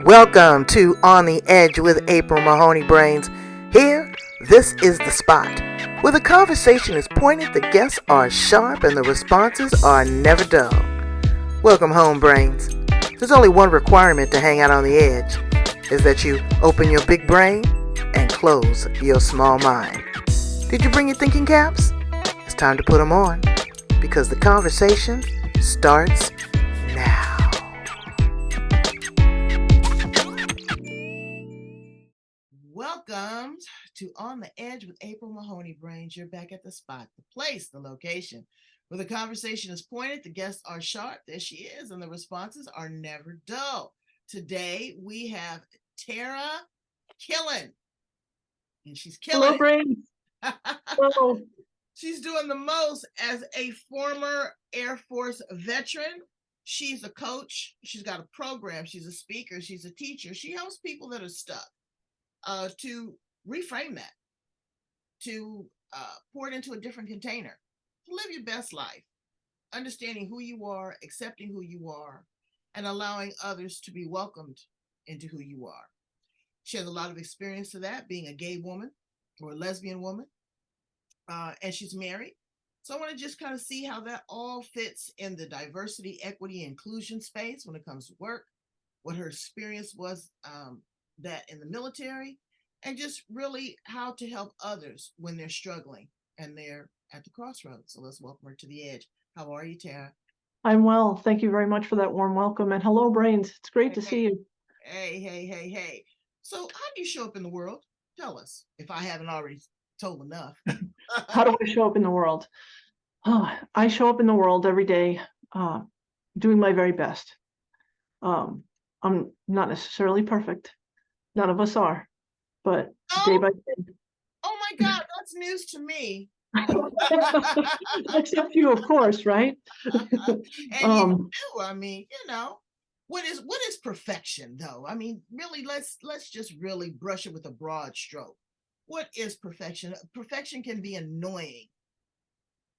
Welcome to On the Edge with April Mahoney Brains. Here, this is the spot where the conversation is pointed, the guests are sharp, and the responses are never dull. Welcome home, Brains. There's only one requirement to hang out on the edge, is that you open your big brain and close your small mind. Did you bring your thinking caps? It's time to put them on, because the conversation starts now. Welcome to On the Edge with April Mahoney Brains. You're back at the spot, the place, the location, where the conversation is pointed, the guests are sharp, there she is, and the responses are never dull. Today we have Tara Killen, and she's killing Hello, Brains. Hello. She's doing the most as a former Air Force veteran. She's a coach. She's got a program. She's a speaker. She's a teacher. She helps people that are stuck to reframe that, to pour it into a different container, to live your best life, understanding who you are, accepting who you are, and allowing others to be welcomed into who you are. She has a lot of experience to that, being a gay woman or a lesbian woman, and she's married. So I want to just kind of see how that all fits in the diversity, equity, inclusion space when it comes to work, what her experience was that in the military, and just really how to help others when they're struggling and they're at the crossroads. So let's welcome her to the edge. How are you, Tara? I'm well. Thank you very much for that warm welcome. And hello, Brains. It's great to see you. Hey. So how do you show up in the world? Tell us, if I haven't already told enough. How do I show up in the world? I show up in the world every day doing my very best. I'm not necessarily perfect. None of us are. But day by day. Oh my God, that's news to me. Except you, of course, right? And you do. I mean, what is perfection, though? I mean, really, let's just really brush it with a broad stroke. What is perfection? Perfection can be annoying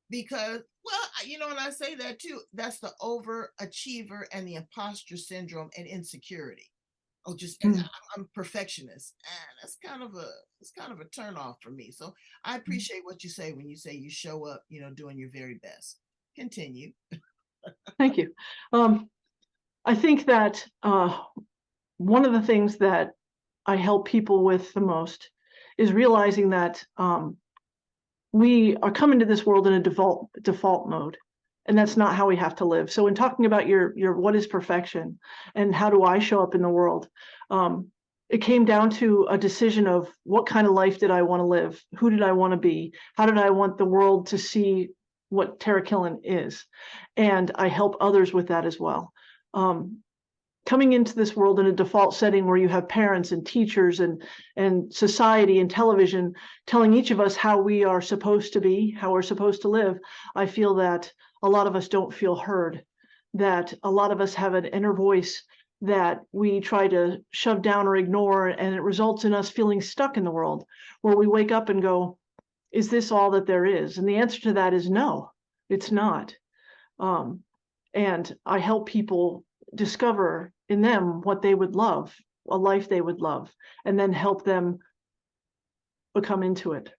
because, well, and I say that too. That's the overachiever and the imposter syndrome and insecurity. Oh, I'm perfectionist, and that's kind of a turn off for me. So I appreciate what you say when you say you show up, doing your very best. Continue. Thank you. I think that one of the things that I help people with the most is realizing that we are coming to this world in a default mode, and that's not how we have to live. So in talking about your what is perfection and how do I show up in the world, it came down to a decision of what kind of life did I want to live? Who did I want to be? How did I want the world to see what Tara Killen is? And I help others with that as well. Coming into this world in a default setting where you have parents and teachers and society and television telling each of us how we are supposed to be, how we're supposed to live, I feel that a lot of us don't feel heard, that a lot of us have an inner voice that we try to shove down or ignore, and it results in us feeling stuck in the world, where we wake up and go, is this all that there is? And the answer to that is no, it's not. And I help people discover in them what they would love, a life they would love, and then help them become into it.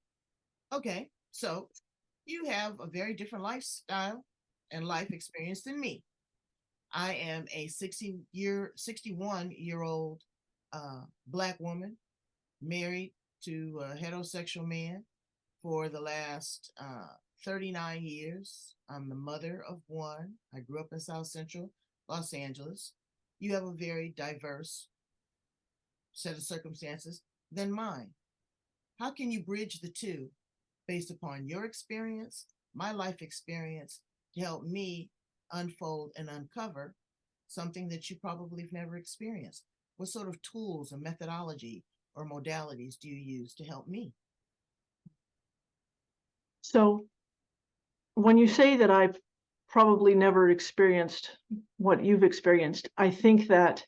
Okay, so you have a very different lifestyle and life experience than me. I am a 61-year-old Black woman, married to a heterosexual man for the last 39 years. I'm the mother of one. I grew up in South Central Los Angeles. You have a very diverse set of circumstances than mine. How can you bridge the two based upon your experience, my life experience, to help me unfold and uncover something that you probably have never experienced? What sort of tools or methodology or modalities do you use to help me? So when you say that I've probably never experienced what you've experienced, I think that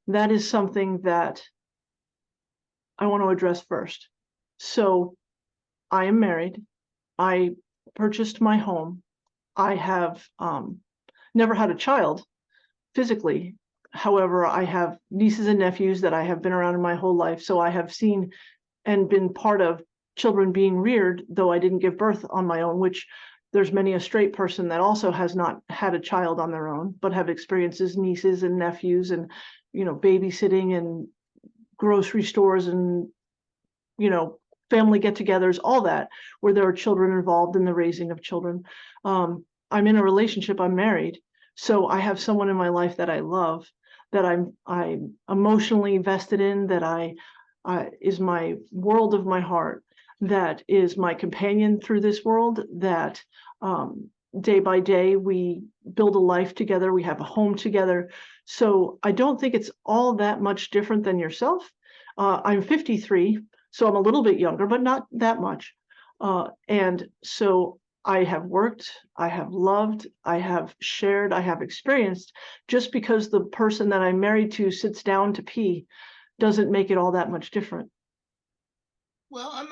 that is something that I want to address first. So I am married. I purchased my home. I have never had a child physically. However, I have nieces and nephews that I have been around in my whole life. So I have seen and been part of children being reared, though I didn't give birth on my own, which there's many a straight person that also has not had a child on their own, but have experiences, nieces and nephews, and, babysitting and grocery stores and, family get-togethers, all that, where there are children involved in the raising of children. I'm in a relationship, I'm married, so I have someone in my life that I love, that I'm emotionally invested in, that I is my world of my heart, that is my companion through this world, that day by day we build a life together, we have a home together. So I don't think it's all that much different than yourself. I'm 53, so I'm a little bit younger, but not that much. And so I have worked, I have loved, I have shared, I have experienced. Just because the person that I'm married to sits down to pee doesn't make it all that much different. Well, I'm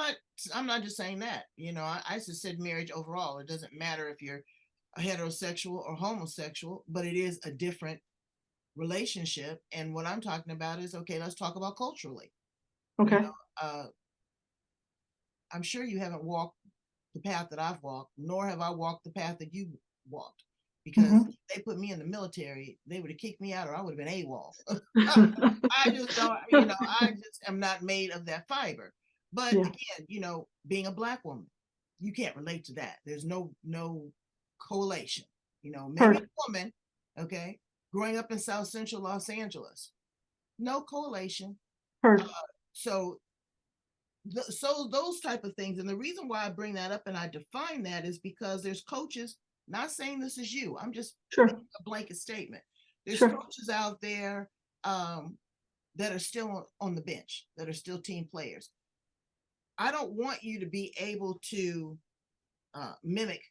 not just saying that. I just said marriage overall. It doesn't matter if you're a heterosexual or homosexual, but it is a different relationship. And what I'm talking about is, okay, let's talk about culturally. Okay. I'm sure you haven't walked the path that I've walked, nor have I walked the path that you walked. Because if they put me in the military, they would have kicked me out, or I would have been AWOL. I just don't, I just am not made of that fiber. But again, being a Black woman, you can't relate to that. There's no correlation. Maybe a woman, okay, growing up in South Central Los Angeles, no correlation. So those type of things. And the reason why I bring that up and I define that is because there's coaches, not saying this is you, I'm just making a blanket statement. There's coaches out there that are still on the bench, that are still team players. I don't want you to be able to mimic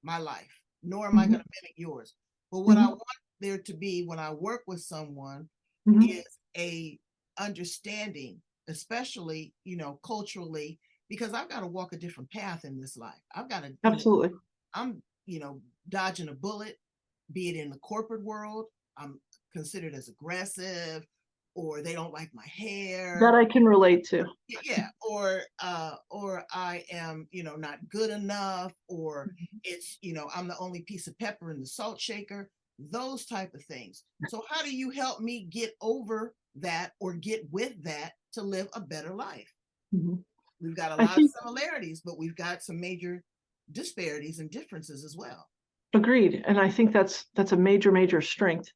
my life, nor am I going to mimic yours. But what I want there to be when I work with someone is a understanding, especially, culturally, because I've got to walk a different path in this life. I've got to, absolutely. I'm, dodging a bullet, be it in the corporate world. I'm considered as aggressive, or they don't like my hair. That I can relate to. Yeah. Or I am, not good enough, or it's, I'm the only piece of pepper in the salt shaker, those type of things. So how do you help me get over that, or get with that, to live a better life? We've got a lot of similarities, but we've got some major disparities and differences as well. Agreed. And I think that's a major strength.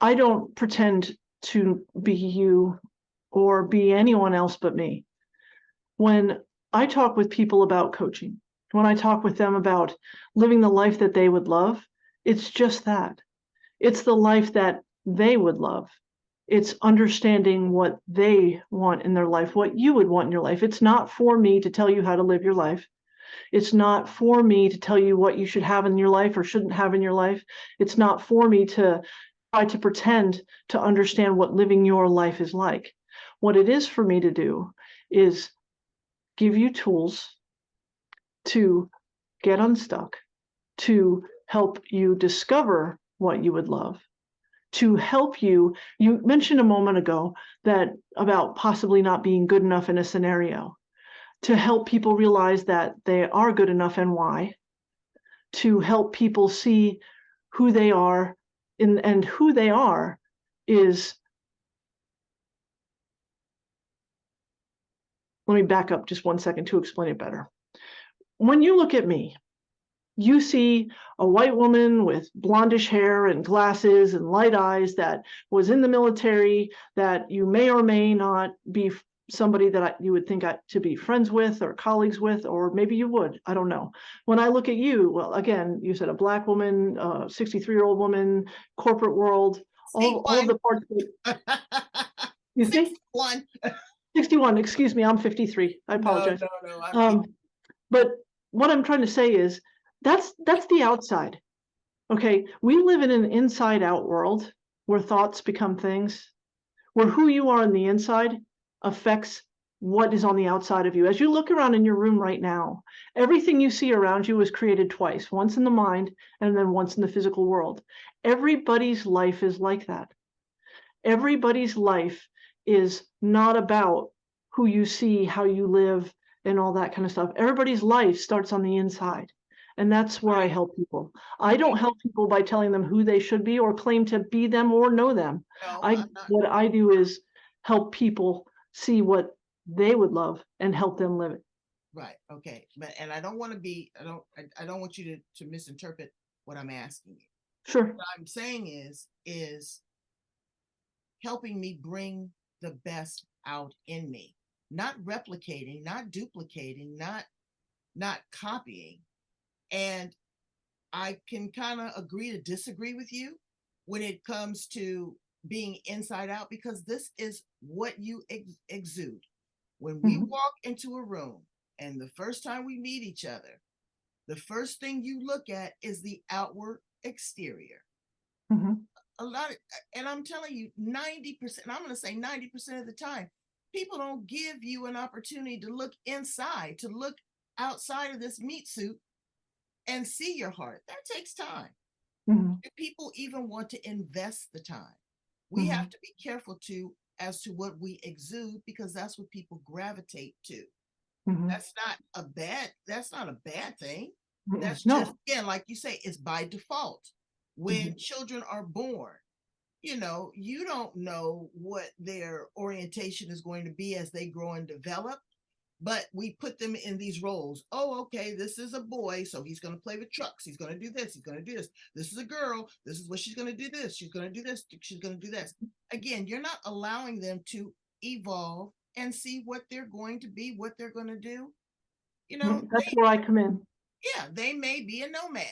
I don't pretend to be you or be anyone else but me. When I talk with people about coaching, when I talk with them about living the life that they would love, it's just that. It's the life that they would love. It's understanding what they want in their life, what you would want in your life. It's not for me to tell you how to live your life. It's not for me to tell you what you should have in your life or shouldn't have in your life. It's not for me to try to pretend to understand what living your life is like. What it is for me to do is give you tools to get unstuck, to help you discover what you would love, to help you. You mentioned a moment ago that about possibly not being good enough in a scenario, to help people realize that they are good enough and why, to help people see who they are, and who they are is, let me back up just 1 second to explain it better. When you look at me, you see a white woman with blondish hair and glasses and light eyes that was in the military, that you may or may not be somebody that you would think to be friends with or colleagues with, or maybe you would, I don't know. When I look at you, well, again, you said a Black woman, 63-year-old woman, corporate world, all the parts that, you see? 61. 61, excuse me, I'm 53, I apologize. No, but what I'm trying to say is, that's the outside. Okay, we live in an inside out world where thoughts become things, where who you are on the inside affects what is on the outside of you. As you look around in your room right now, everything you see around you was created twice, once in the mind and then once in the physical world. Everybody's life is like that. Everybody's life is not about who you see, how you live, and all that kind of stuff. Everybody's life starts on the inside. And that's where I help people. I don't help people by telling them who they should be or claim to be them or know them. No, I'm not. What I do is help people see what they would love and help them live it. Right. Okay. But and I don't want to be. I don't want you to misinterpret what I'm asking you. Sure. What I'm saying is helping me bring the best out in me, not replicating, not duplicating, not copying. And I can kind of agree to disagree with you when it comes to being inside out, because this is what you exude. When we walk into a room and the first time we meet each other, the first thing you look at is the outward exterior. A lot of, and I'm telling you, 90%, I'm going to say 90% of the time, people don't give you an opportunity to look inside, to look outside of this meat suit and see your heart. That takes time. Do people even want to invest the time? We have to be careful as to what we exude, because that's what people gravitate to. That's not a bad thing. That's just, again, like you say, it's by default. When children are born, you don't know what their orientation is going to be as they grow and develop, but we put them in these roles. Oh, okay, this is a boy, so he's going to play with trucks. He's going to do this. He's going to do this. This is a girl. This is what she's going to do this. She's going to do this. She's going to do this. Again, you're not allowing them to evolve and see what they're going to be, what they're going to do. That's where I come in. Yeah, they may be a nomad.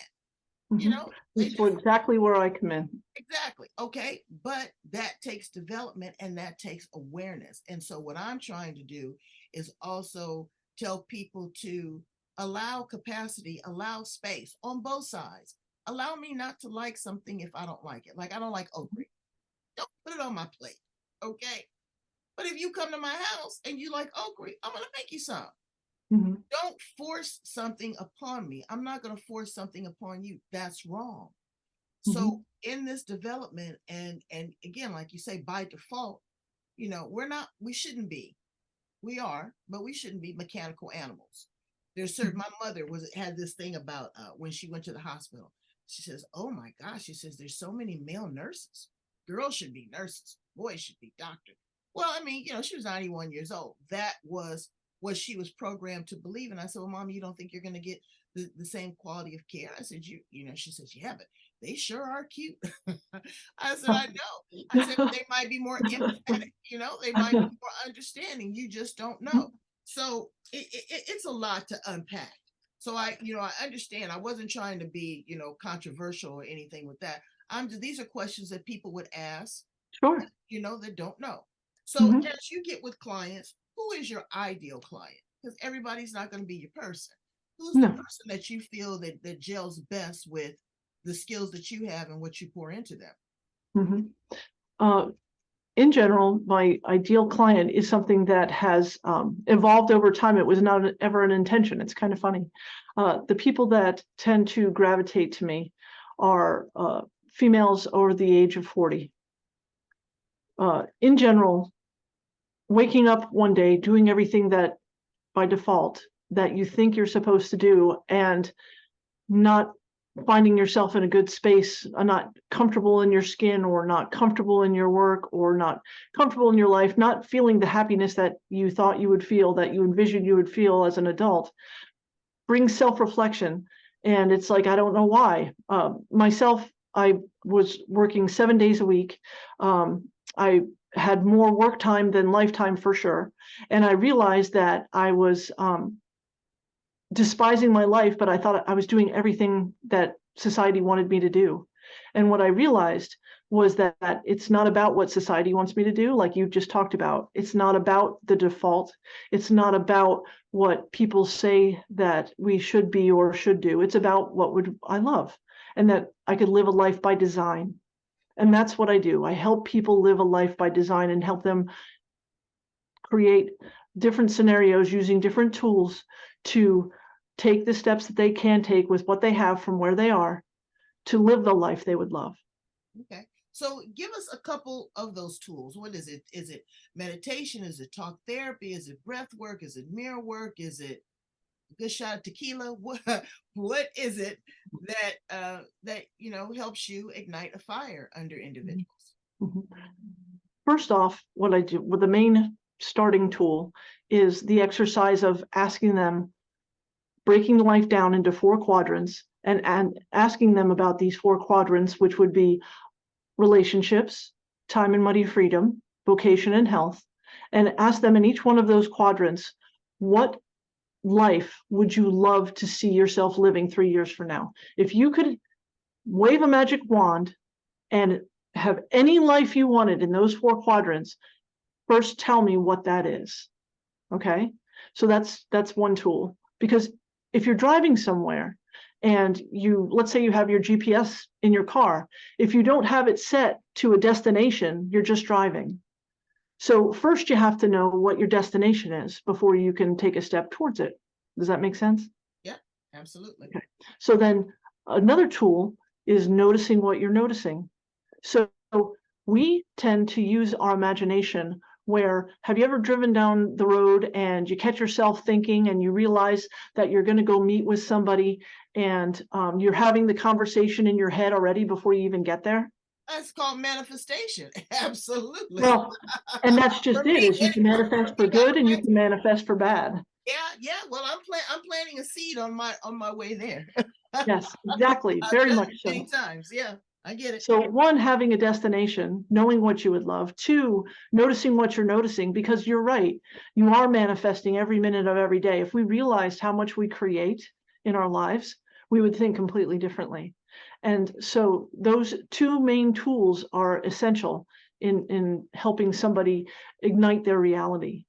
That's exactly where I come in. Exactly. Okay. But that takes development and that takes awareness. And so what I'm trying to do is also tell people to allow capacity, allow space on both sides. Allow me not to like something if I don't like it. Like, I don't like okra. Don't put it on my plate. Okay. But if you come to my house and you like okra, I'm going to make you some. Don't force something upon me. I'm not going to force something upon you. That's wrong. So in this development, and again, like you say, by default, we shouldn't be. We are, but we shouldn't be mechanical animals. There's certain, my mother had this thing about when she went to the hospital. She says, "Oh my gosh," she says, "there's so many male nurses. Girls should be nurses. Boys should be doctors." Well, I mean, she was 91 years old. That was what she was programmed to believe. And I said, "Well, Mom, you don't think you're going to get the same quality of care?" I said, she says, "Yeah, but they sure are cute." I said, "I know." I said, "They might be more empathetic, they might be more understanding. You just don't know." So it's a lot to unpack. So I understand. I wasn't trying to be, controversial or anything with that. These are questions that people would ask, Sure, that don't know. So as you get with clients, who is your ideal client? Because everybody's not going to be your person. Who's the person that you feel that gels best with the skills that you have and what you pour into them? In general, my ideal client is something that has evolved over time. It was not ever an intention. It's kind of funny. The people that tend to gravitate to me are females over the age of 40. In general, waking up one day, doing everything that by default that you think you're supposed to do, and not finding yourself in a good space, not comfortable in your skin, or not comfortable in your work, or not comfortable in your life, not feeling the happiness that you thought you would feel, that you envisioned you would feel as an adult, brings self-reflection. And it's like, I don't know why. Myself, I was working 7 days a week. I had more work time than lifetime for sure. And I realized that I was despising my life, but I thought I was doing everything that society wanted me to do. And what I realized was that it's not about what society wants me to do, like you just talked about. It's not about the default. It's not about what people say that we should be or should do. It's about what would I love, and that I could live a life by design. And that's what I do. I help people live a life by design and help them create different scenarios using different tools to take the steps that they can take with what they have from where they are to live the life they would love. Okay. So give us a couple of those tools. What is it? Is it meditation? Is it talk therapy? Is it breath work? Is it mirror work? Is it a good shot of tequila? What is it that helps you ignite a fire under individuals? Mm-hmm. First off, what I do with the main starting tool is the exercise of asking them, breaking life down into 4 quadrants and asking them about these 4 quadrants, which would be relationships, time and money freedom, vocation and health, and ask them in each one of those quadrants, what life would you love to see yourself living 3 years from now? If you could wave a magic wand and have any life you wanted in those 4 quadrants, first tell me what that is. Okay, so that's one tool. Because if you're driving somewhere and let's say you have your GPS in your car, if you don't have it set to a destination, you're just driving. So first you have to know what your destination is before you can take a step towards it. Does that make sense? Yeah, absolutely. Okay. So then another tool is noticing what you're noticing. So we tend to use our imagination. Where have you ever driven down the road and you catch yourself thinking and you realize that you're going to go meet with somebody and you're having the conversation in your head already before you even get there? That's called manifestation. Absolutely. Well, and that's just For it, me, is you can manifest for good and you can manifest for bad. yeah. Well, I'm planting a seed on my way there. Yes, exactly. I've Very done much it so. many times. Yeah, I get it. So 1, having a destination, knowing what you would love. 2, noticing what you're noticing, because you're right. You are manifesting every minute of every day. If we realized how much we create in our lives, we would think completely differently. And so those 2 main tools are essential in helping somebody ignite their reality.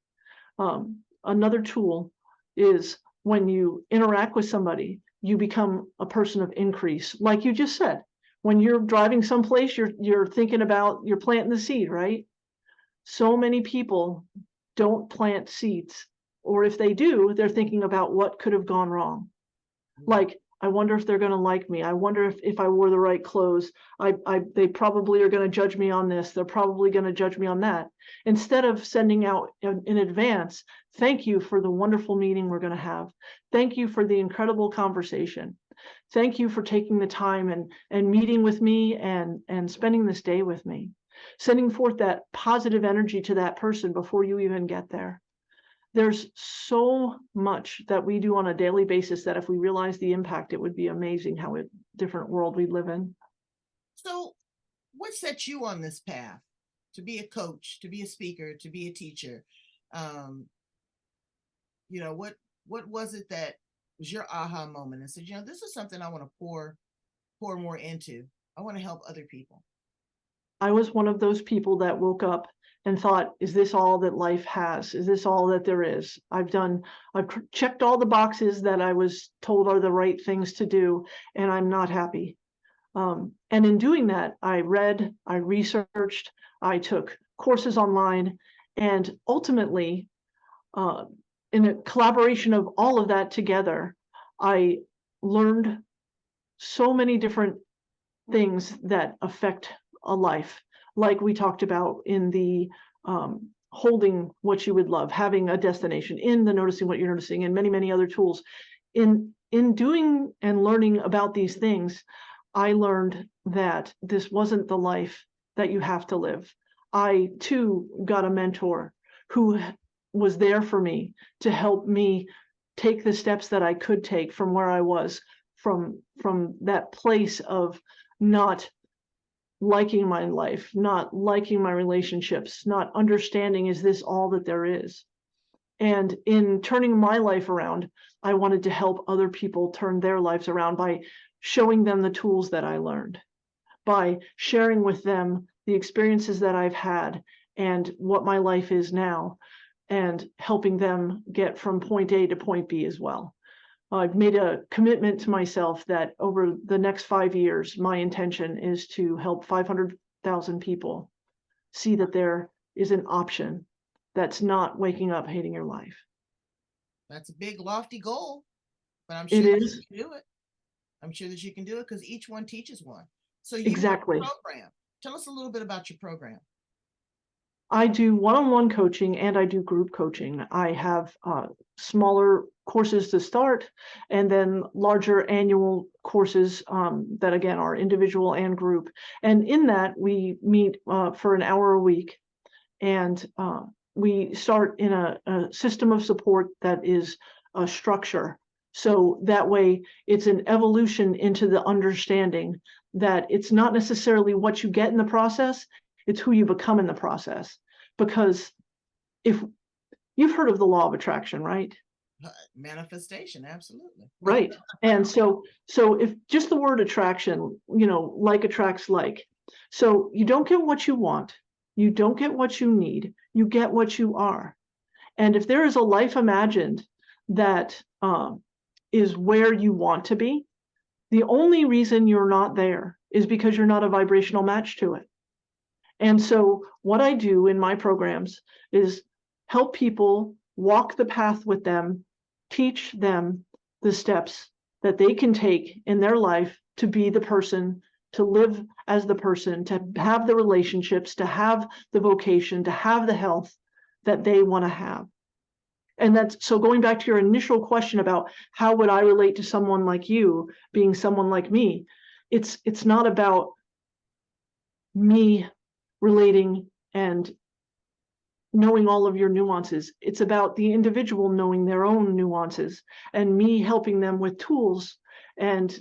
Another tool is when you interact with somebody, you become a person of increase. Like you just said, when you're driving someplace, you're thinking about, you're planting the seed, right? So many people don't plant seeds, or if they do, they're thinking about what could have gone wrong. Like, I wonder if they're going to like me. I wonder if I wore the right clothes. They probably are going to judge me on this. They're probably going to judge me on that. Instead of sending out in advance, thank you for the wonderful meeting we're going to have. Thank you for the incredible conversation. Thank you for taking the time and meeting with me and spending this day with me. Sending forth that positive energy to that person before you even get there. There's so much that we do on a daily basis that if we realize the impact, it would be amazing how different world we live in. So what set you on this path to be a coach, to be a speaker, to be a teacher? What was it that was your aha moment and said, this is something I want to pour more into. I want to help other people. I was one of those people that woke up and thought, is this all that life has? Is this all that there is? I've checked all the boxes that I was told are the right things to do, and I'm not happy. And in doing that, I read, I researched, I took courses online, and ultimately, in a collaboration of all of that together, I learned so many different things that affect a life, like we talked about in the holding what you would love, having a destination, in the noticing what you're noticing, and many, many other tools. In doing and learning about these things, I learned that this wasn't the life that you have to live. I too got a mentor who was there for me to help me take the steps that I could take from where I was, from that place of not liking my life, not liking my relationships, not understanding, is this all that there is? And in turning my life around, I wanted to help other people turn their lives around by showing them the tools that I learned, by sharing with them the experiences that I've had and what my life is now, and helping them get from point A to point B as well. I've made a commitment to myself that over the next 5 years, my intention is to help 500,000 people see that there is an option, that's not waking up hating your life. That's a big, lofty goal, but I'm It sure that is. you can do it. I'm sure that you can do it because each one teaches one. So you have Exactly. a program. Tell us a little bit about your program. I do one-on-one coaching and I do group coaching. I have smaller courses to start and then larger annual courses that again are individual and group. And in that we meet for an hour a week, and we start in a system of support that is a structure. So that way it's an evolution into the understanding that it's not necessarily what you get in the process, it's who you become in the process. Because if you've heard of the law of attraction, right? Manifestation, absolutely. Right. And so if just the word attraction, like attracts like. So you don't get what you want, you don't get what you need, you get what you are. And if there is a life imagined that is where you want to be, the only reason you're not there is because you're not a vibrational match to it. And so what I do in my programs is help people walk the path with them, teach them the steps that they can take in their life to be the person, to live as the person, to have the relationships, to have the vocation, to have the health that they want to have. And that's so going back to your initial question about how would I relate to someone like you being someone like me, it's not about me relating and knowing all of your nuances. It's about the individual knowing their own nuances and me helping them with tools and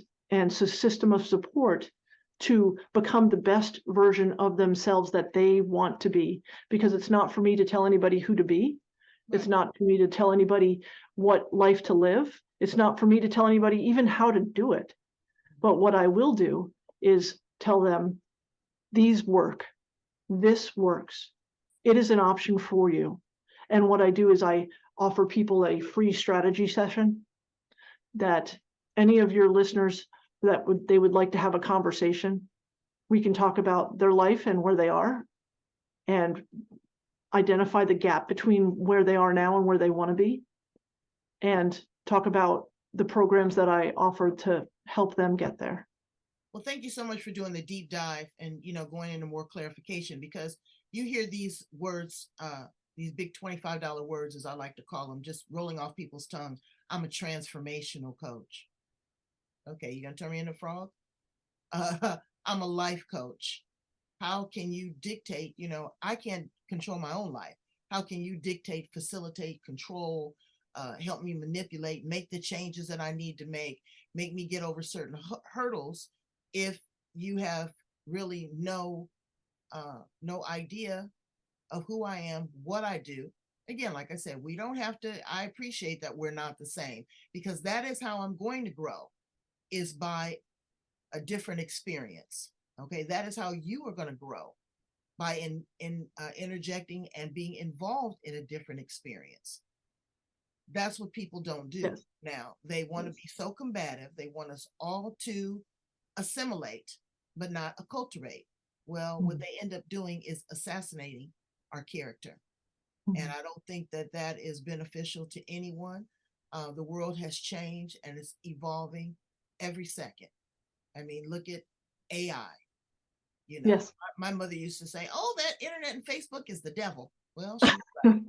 system of support to become the best version of themselves that they want to be. Because it's not for me to tell anybody who to be. It's Right. not for me to tell anybody what life to live. It's not for me to tell anybody even how to do it. But what I will do is tell them, these work. This works. It is an option for you. And what I do is I offer people a free strategy session that any of your listeners that they would like to have a conversation, we can talk about their life and where they are and identify the gap between where they are now and where they want to be, and talk about the programs that I offer to help them get there. Well, thank you so much for doing the deep dive and going into more clarification, because you hear these words, these big $25 words, as I like to call them, just rolling off people's tongues. I'm a transformational coach. Okay, you gonna turn me into a frog? I'm a life coach. How can you dictate? I can't control my own life. How can you dictate, facilitate, control, help me manipulate, make the changes that I need to make me get over certain hurdles if you have really no idea of who I am, what I do? Again, like I said, we don't have to. I appreciate that we're not the same, because that is how I'm going to grow, is by a different experience. Okay, that is how you are going to grow, by interjecting and being involved in a different experience. That's what people don't do. Yes. Now. They want to be so combative. They want us all to assimilate, but not acculturate. Well, what they end up doing is assassinating our character. And I don't think that that is beneficial to anyone. The world has changed and it's evolving every second. I mean, look at AI. Yes. My mother used to say, "Oh, that internet and Facebook is the devil." Well, she's right.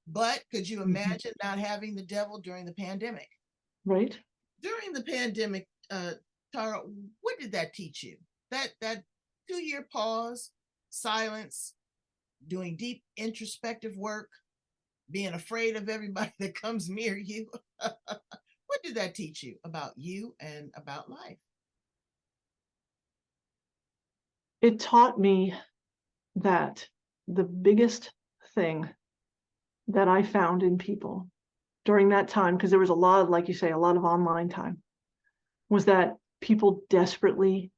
But could you imagine not having the devil during the pandemic? Right. During the pandemic, Tara, what did that teach you? That 2-year pause, silence, doing deep introspective work, being afraid of everybody that comes near you. What did that teach you about you and about life? It taught me that the biggest thing that I found in people during that time, because there was a lot of, like you say, a lot of online time, was that people desperately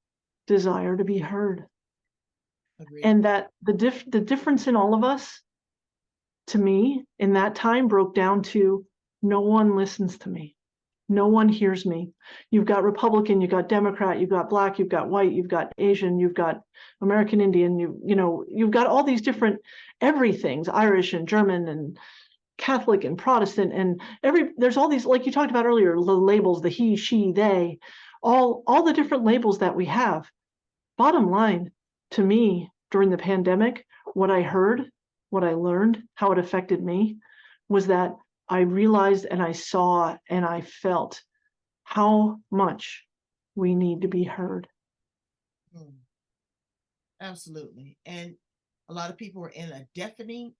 desire to be heard. Agreed. And that the difference in all of us, to me, in that time broke down to no one listens to me. No one hears me. You've got Republican, you've got Democrat, you've got Black, you've got white, you've got Asian, you've got American Indian, you've got all these different everythings, Irish and German and Catholic and Protestant, and there's all these, like you talked about earlier, the labels, the he, she, they, all the different labels that we have. Bottom line, to me, during the pandemic, what I heard, what I learned, how it affected me, was that I realized and I saw and I felt how much we need to be heard. Mm, absolutely. And a lot of people are in a deafening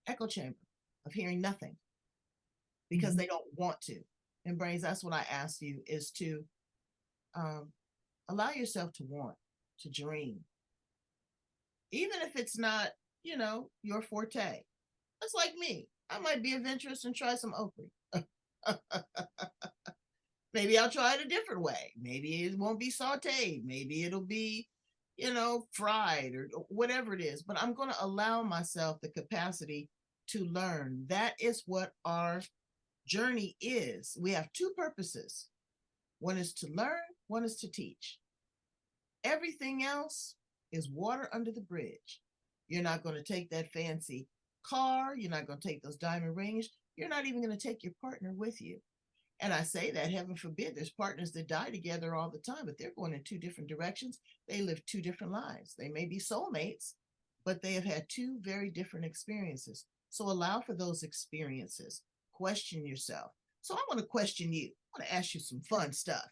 echo chamber of hearing nothing because they don't want to. And Brains, that's what I asked you, is to allow yourself to want, to dream, even if it's not, your forte. That's like me. I might be adventurous and try some okra. Maybe I'll try it a different way. Maybe it won't be sauteed. Maybe it'll be, fried or whatever it is. But I'm going to allow myself the capacity to learn. That is what our journey is. We have two purposes. One is to learn, one is to teach. Everything else is water under the bridge. You're not going to take that fancy car. You're not going to take those diamond rings. You're not even going to take your partner with you. And I say that, heaven forbid, there's partners that die together all the time, but they're going in two different directions. They live two different lives. They may be soulmates, but they have had two very different experiences. So allow for those experiences. Question yourself. So I want to question you. I want to ask you some fun stuff.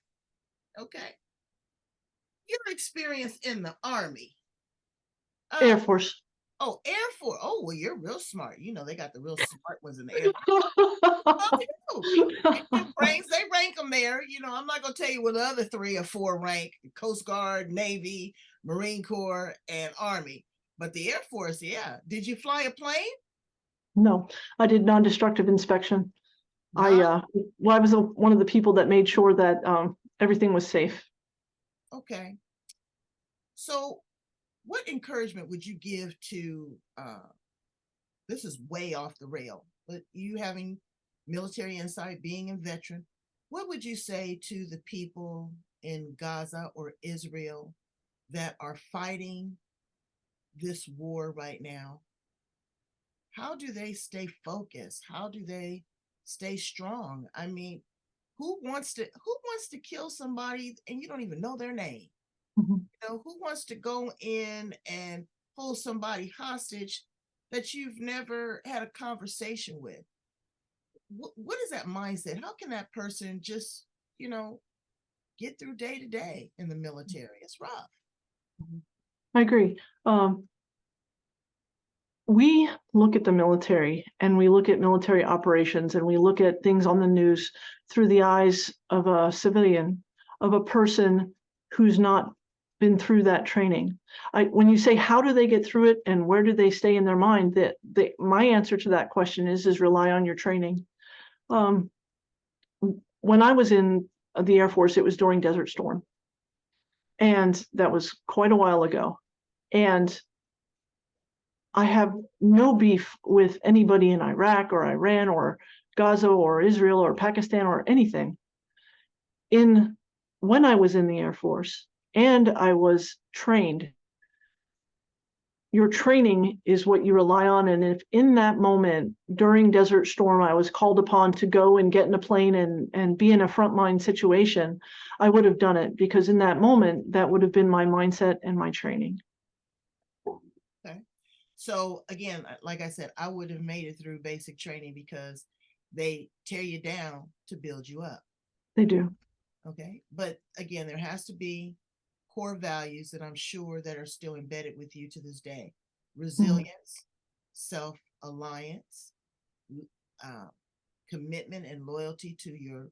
Okay. Your experience in the Army. Air Force. Oh, Air Force. Oh, well, you're real smart. They got the real smart ones in the Air Force. Ranks, they rank them there. I'm not going to tell you what the other 3 or 4 rank: Coast Guard, Navy, Marine Corps, and Army. But the Air Force, yeah. Did you fly a plane? No, I did non-destructive inspection. No? I was one of the people that made sure that everything was safe. Okay. So what encouragement would you give to, this is way off the rail, but you having military insight, being a veteran, what would you say to the people in Gaza or Israel that are fighting this war right now? How do they stay focused? How do they stay strong? I mean, who wants to kill somebody and you don't even know their name? Mm-hmm. Who wants to go in and hold somebody hostage that you've never had a conversation with? What is that mindset? How can that person just, get through day to day in the military? It's rough. I agree. We look at the military and we look at military operations and we look at things on the news through the eyes of a civilian, of a person who's not been through that training. When you say how do they get through it and where do they stay in their mind, my answer to that question is rely on your training. When I was in the Air Force, it was during Desert Storm, and that was quite a while ago. And I have no beef with anybody in Iraq or Iran or Gaza or Israel or Pakistan or anything. When I was in the Air Force and I was trained, your training is what you rely on. And if in that moment during Desert Storm, I was called upon to go and get in a plane and be in a frontline situation, I would have done it, because in that moment, that would have been my mindset and my training. Okay. So again, like I said, I would have made it through basic training because they tear you down to build you up. They do. Okay. But again, there has to be core values that I'm sure that are still embedded with you to this day: resilience, self-alliance, commitment and loyalty to your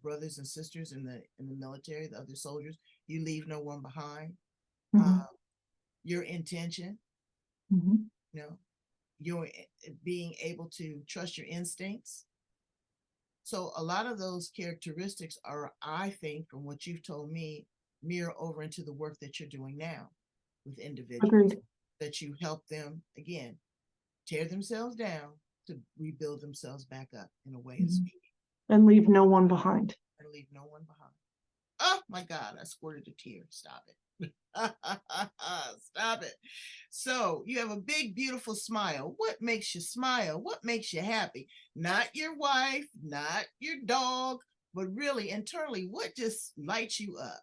brothers and sisters in the military, the other soldiers. You leave no one behind. Your intention, your being able to trust your instincts. So a lot of those characteristics are, I think, from what you've told me, mirror over into the work that you're doing now with individuals. Agreed. That you help them, again, tear themselves down to rebuild themselves back up in a way of Mhm. speaking And leave no one behind. and leave no one behind. Oh my God, I squirted a tear. Stop it. Stop it. So you have a big, beautiful smile. What makes you smile? What makes you happy? Not your wife, not your dog, but really internally, what just lights you up?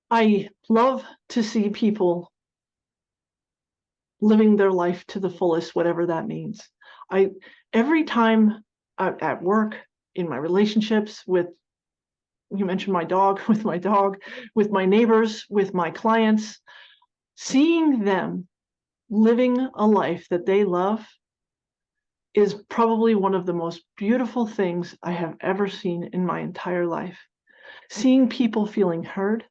I love to see people living their life to the fullest, whatever that means. Every time at work, in my relationships with, you mentioned my dog, with my dog, with my neighbors, with my clients, seeing them living a life that they love is probably one of the most beautiful things I have ever seen in my entire life. Seeing people feeling heard,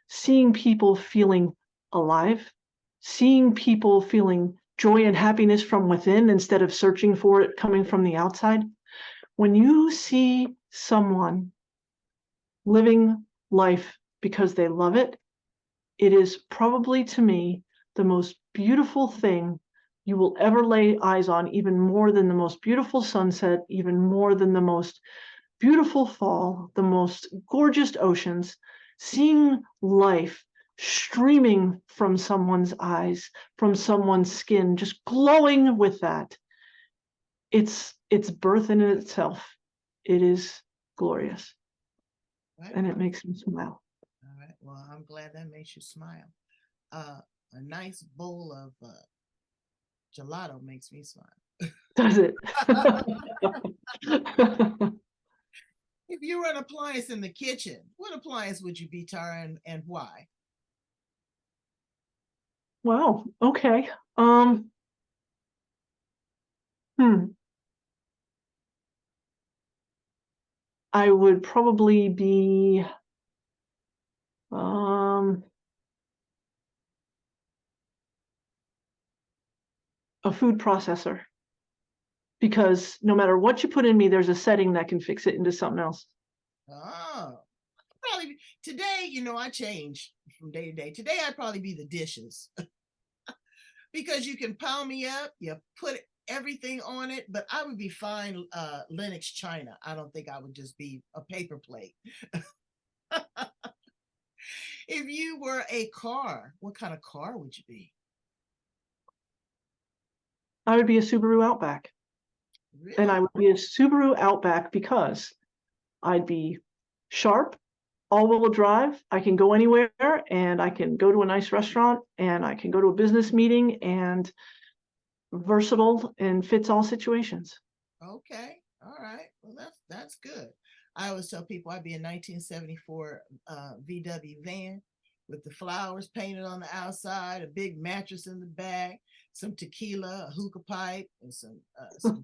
seeing people feeling alive, seeing people feeling joy and happiness from within instead of searching for it coming from the outside. When you see someone living life because they love it, it is probably to me the most beautiful thing you will ever lay eyes on, even more than the most beautiful sunset, even more than the most beautiful fall, the most gorgeous oceans. Seeing life streaming from someone's eyes, from someone's skin, just glowing with that. It's birth in itself. It is glorious, Right? and it makes me smile. All right. Well, I'm glad that makes you smile. A nice bowl of gelato makes me smile. Does it? If you were an appliance in the kitchen, what appliance would you be, Tara, and why? Wow. Okay. Um, hmm. I would probably be a food processor, because no matter what you put in me, there's a setting that can fix it into something else. Oh, probably today, I change from day to day. Today, I'd probably be the dishes because you can pound me up, you put everything on it, but I would be fine Linux China. I don't think I would just be a paper plate. If you were a car, what kind of car would you be? I would be a Subaru Outback. And Really? I would be a Subaru Outback because I'd be sharp, all-wheel drive. I can go anywhere, and I can go to a nice restaurant, and I can go to a business meeting, and versatile and fits all situations. Okay. All right. Well, that's good. I always tell people I'd be a 1974 VW van with the flowers painted on the outside, a big mattress in the back, some tequila, a hookah pipe, and some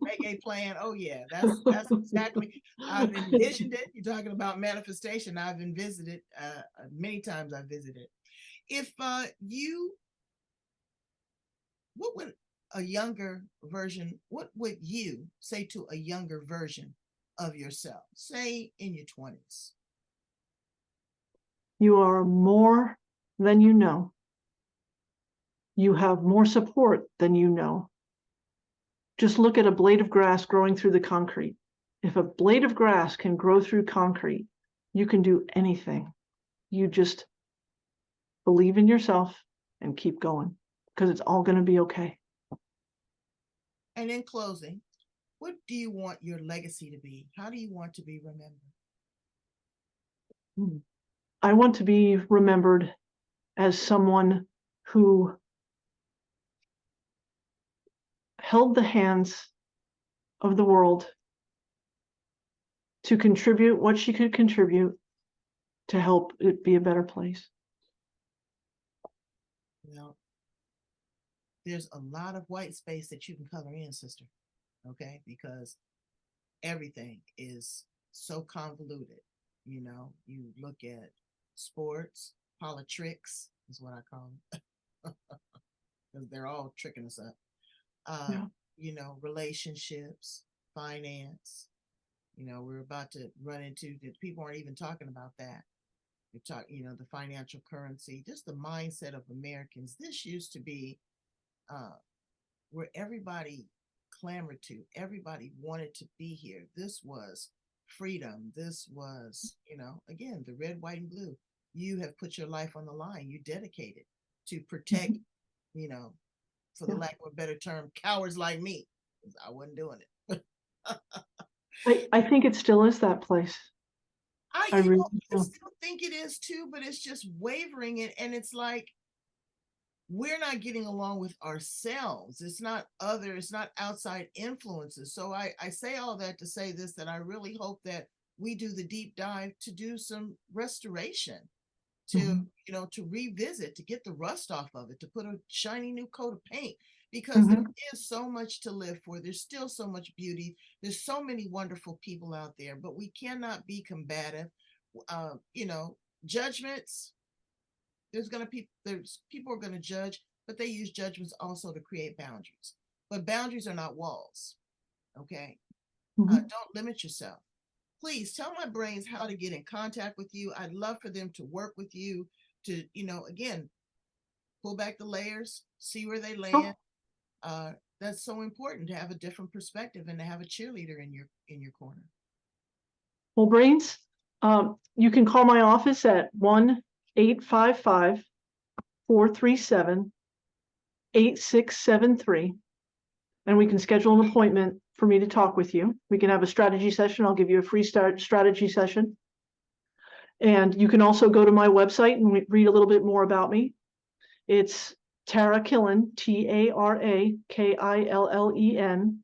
reggae playing. Oh yeah, that's exactly. I've envisioned it. You're talking about manifestation. I've envisioned it many times. I visited. If you what would a younger version, what would you say to a younger version of yourself, say in your 20s? You are more than you know. You have more support than you know. Just look at a blade of grass growing through the concrete. If a blade of grass can grow through concrete, you can do anything. You just believe in yourself and keep going, because it's all going to be okay. And in closing, what do you want your legacy to be? How do you want to be remembered? I want to be remembered as someone who held the hands of the world to contribute what she could contribute to help it be a better place. Well, there's a lot of white space that you can color in, sister. Okay, because everything is so convoluted. You look at sports, politics is what I call them, because they're all tricking us up. Uh, Yeah. Relationships, finance. We're about to run into that. People aren't even talking about that. They talk, the financial currency, just the mindset of Americans. This used to be where everybody clamored to, everybody wanted to be here. This was freedom. This was, again, the red, white, and blue. You have put your life on the line. You dedicated to protect, for the lack of a better term, cowards like me. I wasn't doing it. I think it still is that place. I really I still think it is too, but it's just wavering it. And it's like, we're not getting along with ourselves. It's not it's not outside influences. So I say all that to say this, that I really hope that we do the deep dive to do some restoration, to, to revisit, to get the rust off of it, to put a shiny new coat of paint, because there is so much to live for. There's still so much beauty. There's so many wonderful people out there, but we cannot be combative. Judgments, there's people are going to judge, but they use judgments also to create boundaries. But boundaries are not walls. Okay. Don't limit yourself. Please tell my brains how to get in contact with you. I'd love for them to work with you to, again, pull back the layers, see where they land. That's so important, to have a different perspective and to have a cheerleader in your corner. Well, Brains, you can call my office at 1-855-437-8673, and we can schedule an appointment for me to talk with you. We can have a strategy session. I'll give you a free strategy session. And you can also go to my website and read a little bit more about me. It's Tara Killen, TARAKILLEN,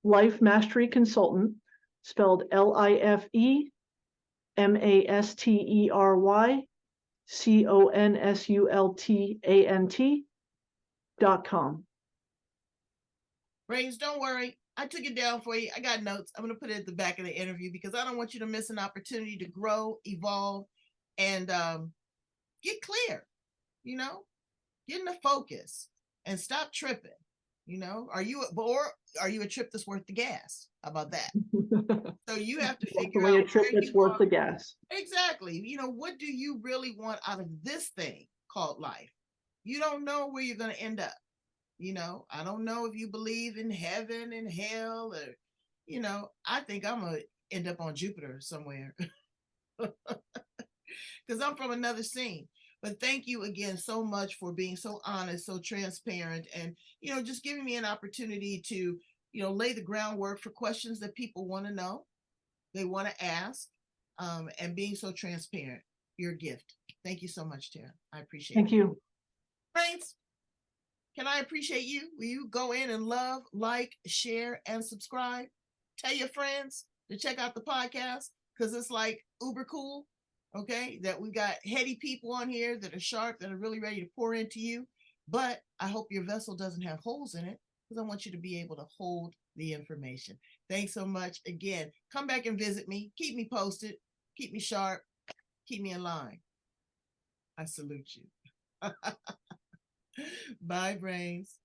Life Mastery Consultant, spelled LIFEMASTERYCONSULTANT.com. Brains, don't worry. I took it down for you. I got notes. I'm going to put it at the back of the interview because I don't want you to miss an opportunity to grow, evolve, and get clear, get in the focus and stop tripping. Are you a trip that's worth the gas? How about that? So you have to figure out a trip that's worth the gas. Exactly. What do you really want out of this thing called life? You don't know where you're going to end up. I don't know if you believe in heaven and hell, or, I think I'm going to end up on Jupiter somewhere because I'm from another scene. But thank you again so much for being so honest, so transparent, and, just giving me an opportunity to, lay the groundwork for questions that people want to know, they want to ask, and being so transparent. Your gift. Thank you so much, Tara. I appreciate it. Thank you. Brains, can I appreciate you? Will you go in and love, like, share, and subscribe? Tell your friends to check out the podcast because it's like uber cool. Okay, that we got heady people on here that are sharp, that are really ready to pour into you. But I hope your vessel doesn't have holes in it, because I want you to be able to hold the information. Thanks so much. Again, come back and visit me. Keep me posted. Keep me sharp. Keep me in line. I salute you. Bye, Brains.